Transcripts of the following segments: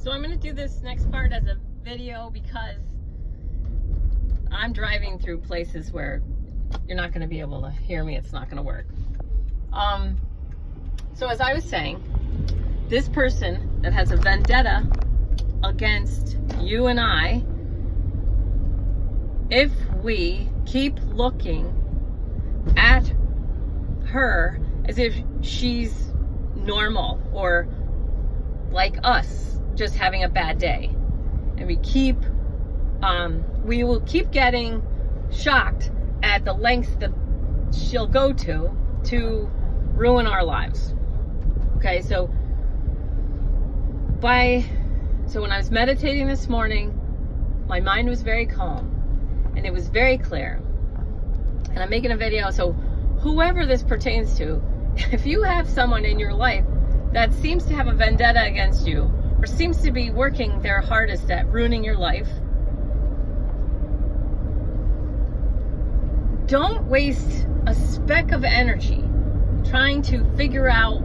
So I'm going to do this next part as a video because I'm driving through places where you're not going to be able to hear me. It's not going to work. So as I was saying, this person that has a vendetta against you and I, if we keep looking at her as if she's normal or like us, just having a bad day, and we will keep getting shocked at the lengths that she'll go to ruin our lives. Okay, so when I was meditating this morning, my mind was very calm and it was very clear. And I'm making a video, so whoever this pertains to, if you have someone in your life that seems to have a vendetta against you or seems to be working their hardest at ruining your life, don't waste a speck of energy trying to figure out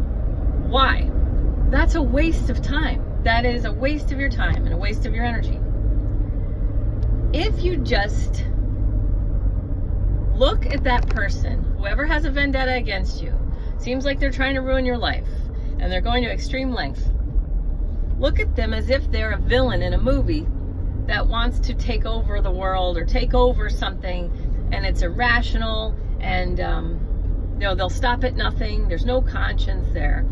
why. That's a waste of time. That is a waste of your time and a waste of your energy. If you just look at that person, whoever has a vendetta against you, seems like they're trying to ruin your life and they're going to extreme lengths, look at them as if they're a villain in a movie that wants to take over the world or take over something, and it's irrational, and they'll stop at nothing. There's no conscience there.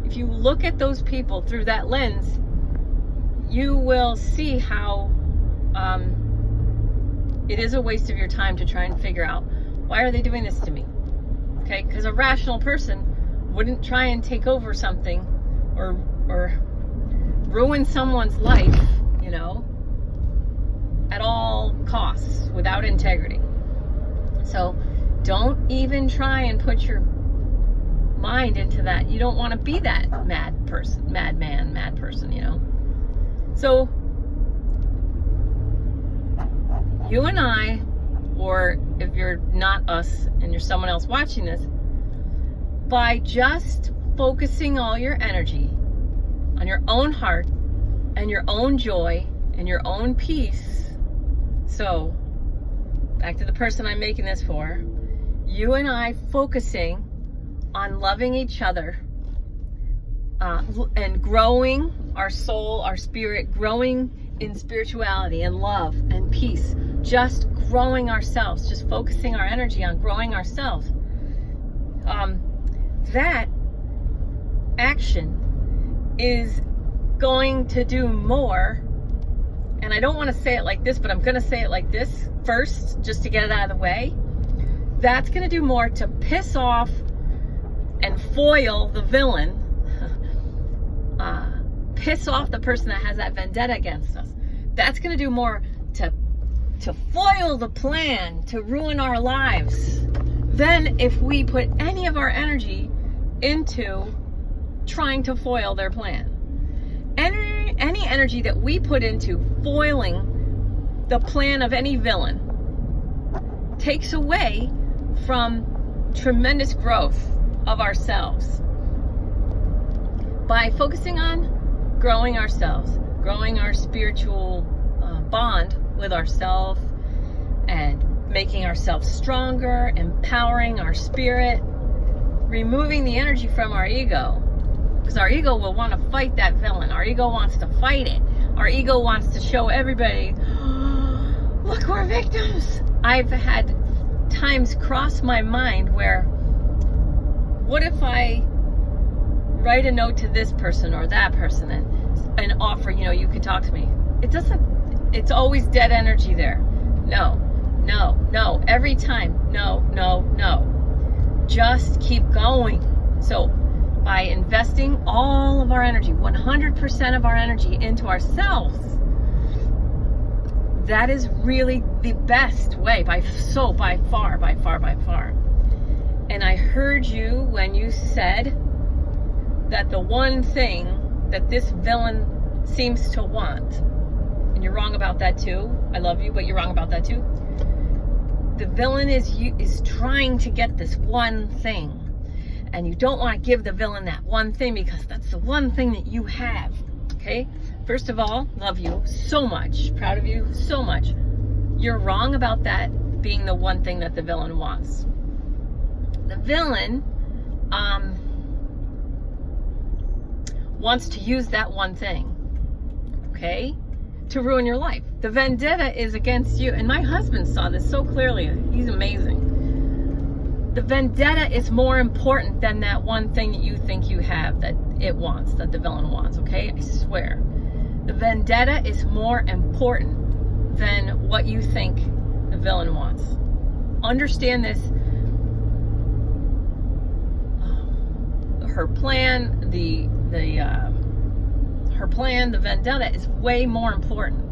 If you look at those people through that lens, you will see how it is a waste of your time to try and figure out, why are they doing this to me? Okay, because a rational person wouldn't try and take over something or ruin someone's life, at all costs, without integrity. So don't even try and put your mind into that. You don't want to be that mad person. So you and I, or if you're not us and you're someone else watching this, by just focusing all your energy on your own heart and your own joy and your own peace. So back to the person I'm making this for, you and I focusing on loving each other and growing our soul, our spirit, growing in spirituality and love and peace, just growing ourselves, just focusing our energy on growing ourselves. That action is going to do more, and I don't want to say it like this, but I'm going to say it like this first, just to get it out of the way. That's going to do more to piss off and foil the villain, piss off the person that has that vendetta against us. That's going to do more to foil the plan to ruin our lives than if we put any of our energy into trying to foil their plan. Any energy that we put into foiling the plan of any villain takes away from tremendous growth of ourselves. By focusing on growing ourselves, growing our spiritual bond with ourselves, and making ourselves stronger, empowering our spirit, removing the energy from our ego, because our ego will want to fight that villain. Our ego wants to fight it. Our ego wants to show everybody, look, we're victims. I've had times cross my mind where, what if I write a note to this person or that person and offer, you could talk to me. It's always dead energy there. No. Every time, no. Just keep going. So by investing all of our energy, 100% of our energy into ourselves, that is really the best way by far. And I heard you when you said that the one thing that this villain seems to want, and you're wrong about that too. I love you, but you're wrong about that too. The villain is trying to get this one thing, and you don't want to give the villain that one thing because that's the one thing that you have. Okay? First of all, love you so much. Proud of you so much. You're wrong about that being the one thing that the villain wants. The villain wants to use that one thing, okay, to ruin your life. The vendetta is against you. And my husband saw this so clearly. He's amazing. The vendetta is more important than that one thing that you think you have that it wants, that the villain wants, okay? I swear. The vendetta is more important than what you think the villain wants. Understand this. Her plan, the vendetta is way more important.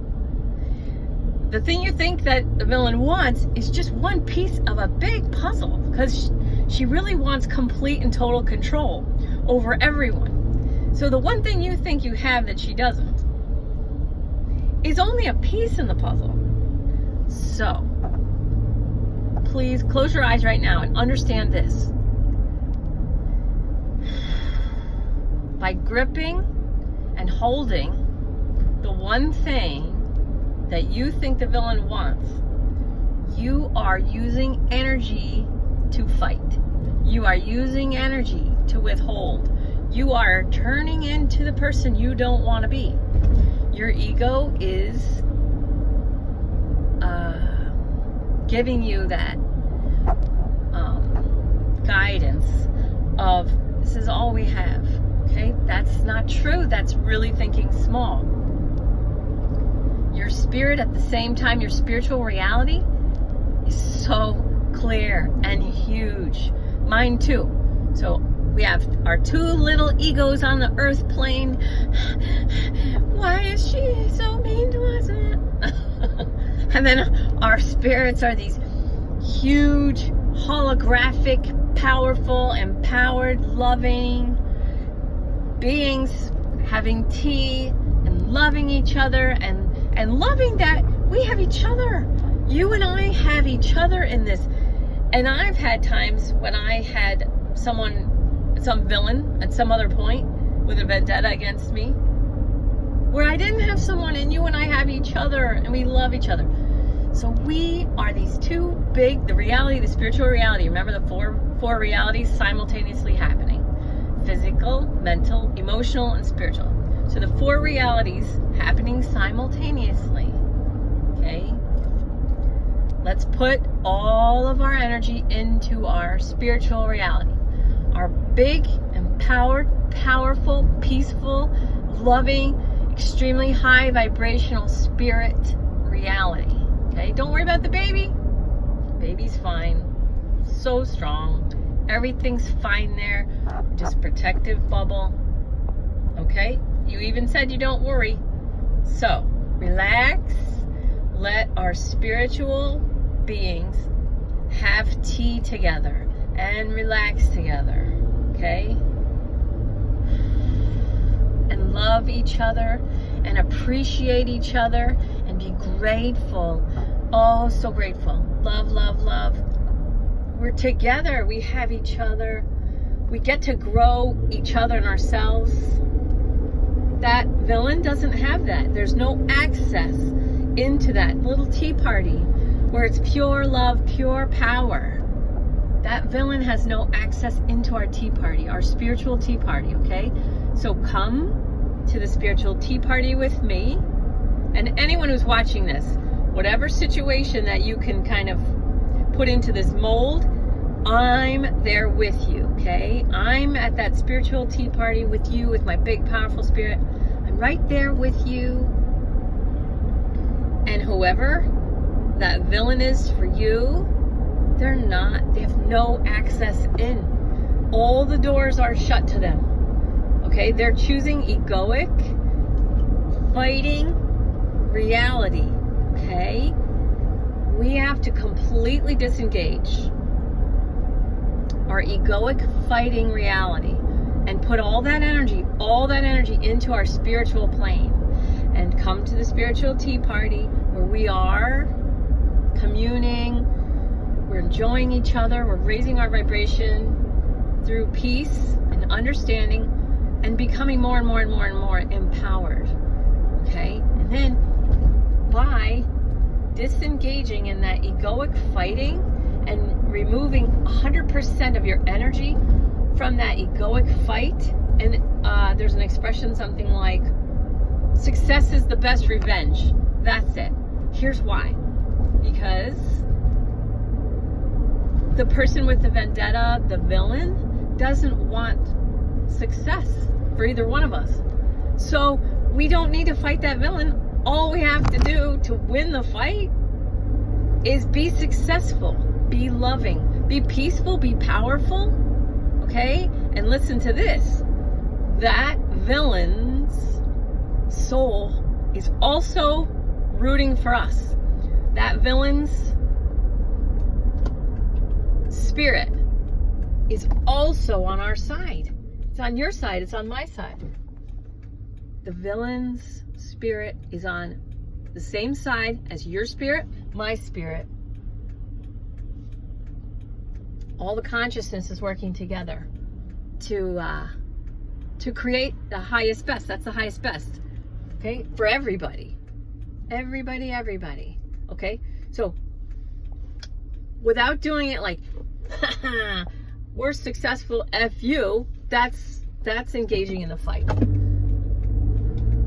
The thing you think that the villain wants is just one piece of a big puzzle, because she really wants complete and total control over everyone. So the one thing you think you have that she doesn't is only a piece in the puzzle. So please close your eyes right now and understand this. By gripping and holding the one thing that you think the villain wants, you are using energy to fight. You are using energy to withhold. You are turning into the person you don't want to be. Your ego is giving you that guidance of this is all we have. Okay, that's not true. That's really thinking small. Your spirit, at the same time, your spiritual reality is so clear and huge. Mine too. So we have our two little egos on the earth plane. Why is she so mean to us? And then our spirits are these huge, holographic, powerful, empowered, loving beings having tea and loving each other and loving that we have each other. You and I have each other in this. And I've had times when I had some villain at some other point with a vendetta against me, where I didn't have someone, and you and I have each other and we love each other. So we are these two big, the reality, the spiritual reality. Remember the four realities simultaneously happening: physical, mental, emotional, and spiritual. So the four realities happening simultaneously. Okay? Let's put all of our energy into our spiritual reality. Our big, empowered, powerful, peaceful, loving, extremely high vibrational spirit reality. Okay? Don't worry about the baby. Baby's fine. So strong. Everything's fine there. Just protective bubble. Okay? You even said you don't worry. So, relax. Let our spiritual beings have tea together and relax together. Okay? And love each other and appreciate each other and be grateful. Oh, so grateful. Love, love, love. We're together. We have each other. We get to grow each other and ourselves. That villain doesn't have that. There's no access into that little tea party where it's pure love, pure power. That villain has no access into our tea party, our spiritual tea party, okay? So come to the spiritual tea party with me, and anyone who's watching this, whatever situation that you can kind of put into this mold, I'm there with you, okay? I'm at that spiritual tea party with you, with my big, powerful spirit. I'm right there with you. And whoever that villain is for you, they have no access in. All the doors are shut to them, okay? They're choosing egoic, fighting reality, okay? We have to completely disengage our egoic fighting reality and put all that energy into our spiritual plane and come to the spiritual tea party where we are communing, we're enjoying each other, we're raising our vibration through peace and understanding and becoming more and more and more and more empowered. disengaging in that egoic fighting and removing 100% of your energy from that egoic fight. And there's an expression, something like, success is the best revenge. That's it. Here's why. Because the person with the vendetta, the villain, doesn't want success for either one of us. So we don't need to fight that villain. All we have to do to win the fight is be successful, be loving, be peaceful, be powerful, okay? And listen to this. That villain's soul is also rooting for us. That villain's spirit is also on our side. It's on your side, it's on my side. The villain's spirit is on the same side as your spirit, my spirit. All the consciousness is working together to create the highest best. That's the highest best, okay, for everybody. Everybody, okay? So without doing it like, we're successful, F you, that's engaging in the fight.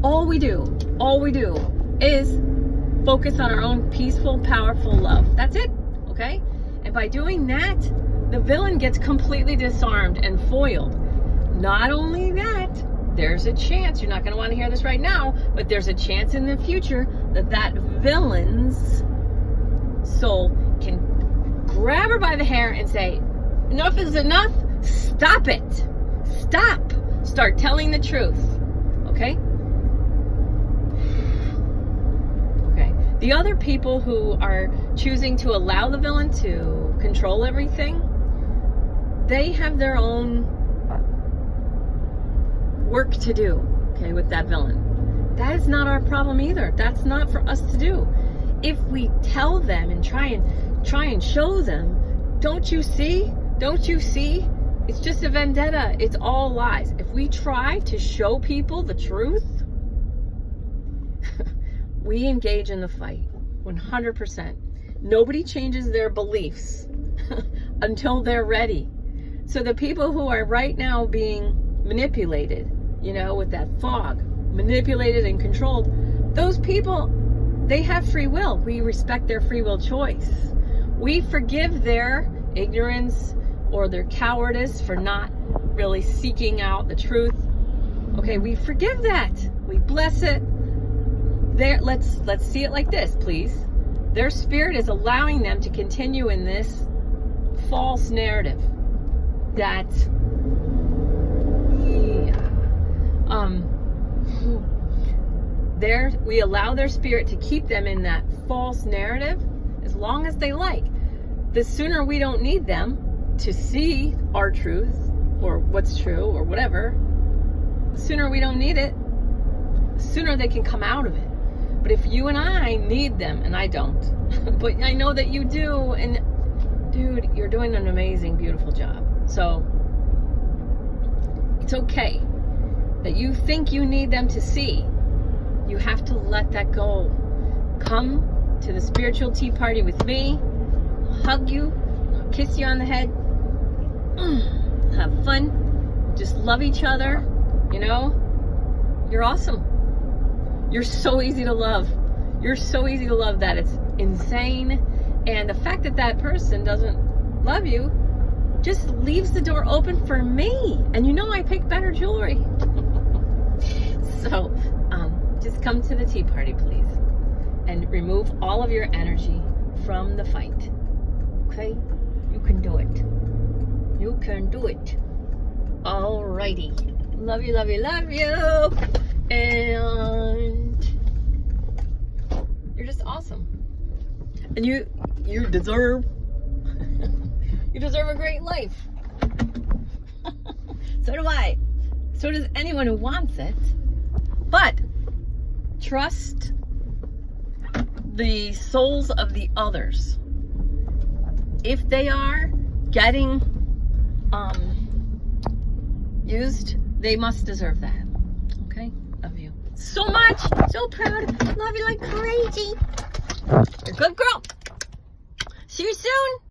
All we do is focus on our own peaceful, powerful love. That's it, okay? And by doing that, the villain gets completely disarmed and foiled. Not only that, there's a chance, you're not going to want to hear this right now, but there's a chance in the future that villain's soul can grab her by the hair and say, enough is enough, stop it, stop, start telling the truth, okay? Okay, the other people who are choosing to allow the villain to control everything, they have their own work to do, okay, with that villain. That is not our problem either. That's not for us to do. If we tell them and try and show them, don't you see? Don't you see? It's just a vendetta. It's all lies. If we try to show people the truth, we engage in the fight 100%. Nobody changes their beliefs until they're ready. So the people who are right now being manipulated, you know, with that fog, manipulated and controlled, those people, they have free will. We respect their free will choice. We forgive their ignorance or their cowardice for not really seeking out the truth. Okay, we forgive that. We bless it. Let's see it like this, please. Their spirit is allowing them to continue in this false narrative that we allow their spirit to keep them in that false narrative as long as they like. The sooner we don't need them to see our truth or what's true or whatever, the sooner we don't need it, the sooner they can come out of it. But if you and I need them, and I don't, but I know that you do, and dude, you're doing an amazing, beautiful job. So it's okay that you think you need them to see. You have to let that go. Come to the spiritual tea party with me, hug you, kiss you on the head, have fun, just love each other, you know? You're awesome. You're so easy to love. You're so easy to love that it's insane. And the fact that that person doesn't love you just leaves the door open for me. And you know I pick better jewelry. So, just come to the tea party, please. And remove all of your energy from the fight. Okay? You can do it. You can do it. Alrighty. Love you, love you, love you. And you're just awesome. And you deserve you deserve a great life. So do I. So does anyone who wants it. But trust the souls of the others. If they are getting used, they must deserve that. Okay? Love you so much. So proud. Love you like crazy. You're a good girl. See you soon.